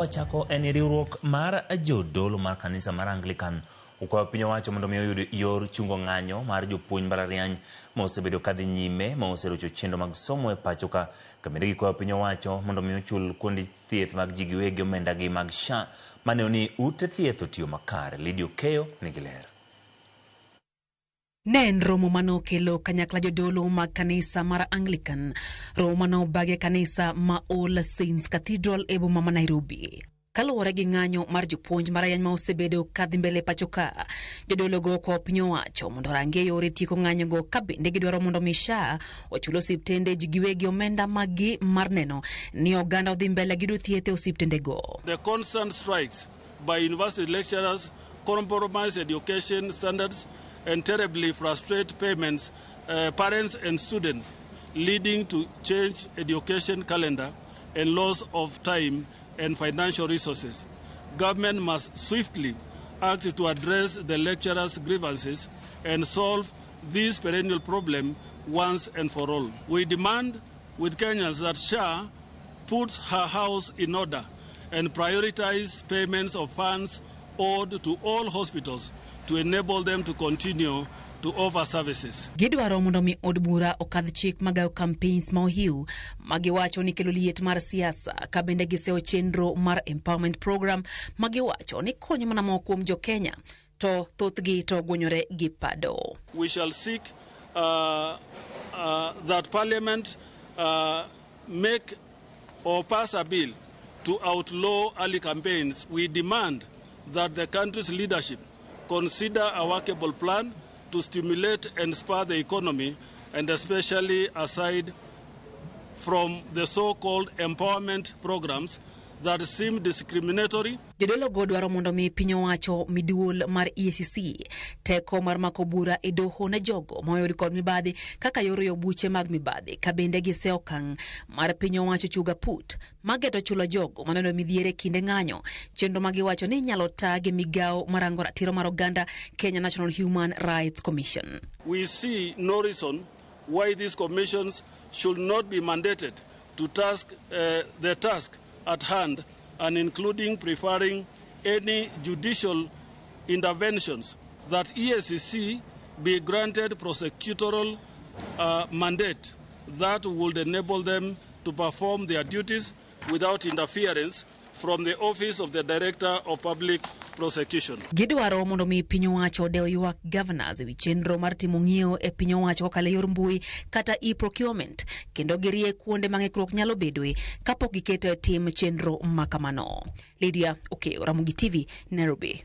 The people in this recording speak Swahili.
Wachako en riwruok mar jodolo mar kanisa mar Anglican ukwayo piny owacho mondo oyud yor chungo ng'anyo mar jopuonj mbalariany ma osebedo kadhi nyime ma oserocho chenro mag somo e pacho ka bende gikwayo piny owacho mondo ochul kuonde thieth mag ji giwegi omendagi mag SHA mane ni ute thieth otiyo makare. Lidio Keyo nigi ler. Ne en romo manokelo kanyakla jodolo mag kanisa mar Anglican, romo manobage kanisa ma Ole Saints Cathedral e boma ma Nairobi. Kaluwore gi ng'anyo mar jopuonj mbalariany ma osebedo kadhi mbele pacho ka, jodolo go kwa piny owacho mondo rangie yore tieko ng'anyo go ka bende gidwaro mondo SHA ochul osiptende ji giwegi omenda magi mar neno ni oganda odhi mbele gido thieth e osiptende go. The constant strikes by university lecturers compromise education standards and terribly frustrate parents and students, leading to change education calendar and loss of time and financial resources. Government must swiftly act to address the lecturers' grievances and solve this perennial problem once and for all. We demand with Kenyans that SHA puts her house in order and prioritize payments of funds owed to all hospitals to enable them to continue to offer services. Gidwaro mondo mi od bura okadh chik magayo kampens mohiw magiwacho ni kelo liet mar siasa ka bende giseo chenro mar empowerment program magiwacho ni konyo mana moko kuom jo Kenya to thothgi to guonyore gi pado. We shall seek that Parliament make or pass a bill to outlaw early campaigns. We demand that the country's leadership consider a workable plan to stimulate and spur the economy, and especially aside from the so-called empowerment programs that seem discriminatory. Jodolo go dwaro mondo mi piny owacho miduol mar EACC teko mar mako bura e doho na jogo moyud kod mibadhi kaka yoro buche mag mibadhi ka bende giseo okang' mar piny owacho chuga put mageto chulo jogo maneno midhiere kinde ng'anyo chenro magiwacho ni nyalo tage migao marango ratiro mar oganda Kenya National Human Rights Commission. We see no reason why these commissions should not be mandated to the task at hand, and including preferring any judicial interventions, that EACC be granted prosecutorial mandate that would enable them to perform their duties without interference from the Office of the Director of Public Prosecution. Gidwaro mondo mi piny owacho deo ywak governors ewi chenro mar timo ng'iyo e piny owacho kokalo yor mbui kata e-procurement kendo girie kuonde mang'ikruok nyalo bedoe kapok giketo tim chenro makamano. Lydia Okeo, Ramogi TV, Nairobi.